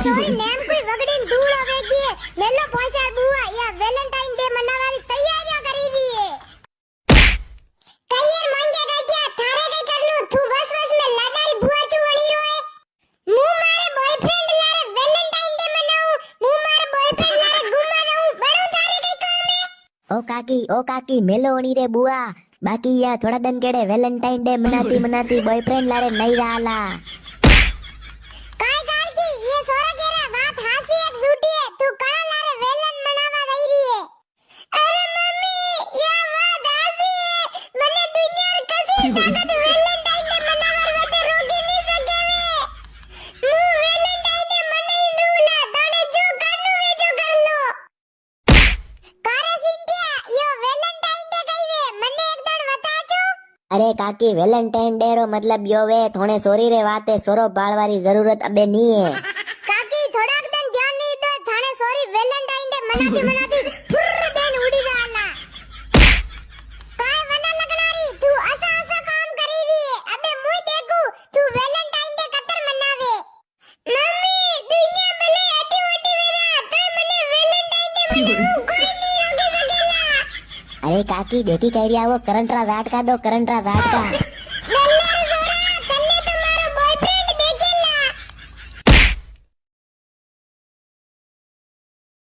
sorry name કોઈ વગડીન ધૂળ આવે ગઈ મેલો પોઈસા બુઆ યા વેલેન્ટાઇન ડે મનાવવાની તૈયારીઓ કરી રહી હે કઈર માંગે ગઈ થારે કઈ કરલું તું વસ મે લડારી બુઆ ચુ વણી રોય મુ મારે બોયફ્રેન્ડ લારે વેલેન્ટાઇન ડે મનાવું મુ મારે બોયફ્રેન્ડ લારે ઘુમા જાઉં બડો થારે કઈ કામ હે ओ काकी मेलो वणी रे बुआ बाकी या थोड़ा दिन केड़े वेलेंटाइन डे मनाती बॉयफ्रेंड लारे नहीं रहाला काय गाल की ये सोरा केरा बात हासी एक झूठी है तू कणा लारे वेलन मनावा गई रही है अरे मम्मी ये बात हासी है મને દુનિયાર કસી તાકાત વેલેન્ટાઇન ડે મનાવર વતે રોકી ની સકે વે હું વેલેન્ટાઇન ડે મનાઈ રૂલા તને જો કરનું વે જો કર લો કારે સિંગ્યા યો વેલેન્ટાઇન ડે કઈ વે મને એક દણ વતા છો अरे काकी वेलेंटाइन डे रो मतलब यो वे थोड़े सोरी रे वाते सोरो बाळवारी जरूरत अबे नहीं है काकी थोड़ाक दिन ध्यान नहीं दो थाने सॉरी वेलेंटाइन डे मनाती फुर्र देन उड़ी जाला काय वना लगनारी तू असा काम करी रही है अबे मुई देखू तू वेलेंटाइन डे कतर मनावे मम्मी दुनिया भले एटी ओटी वेरा तो मने वेलेंटाइन डे मनाऊ कोई नहीं रोकी सकेला अरे काकी देखी कह रिया वो करंट रा जाट का दो करंट रा जाट का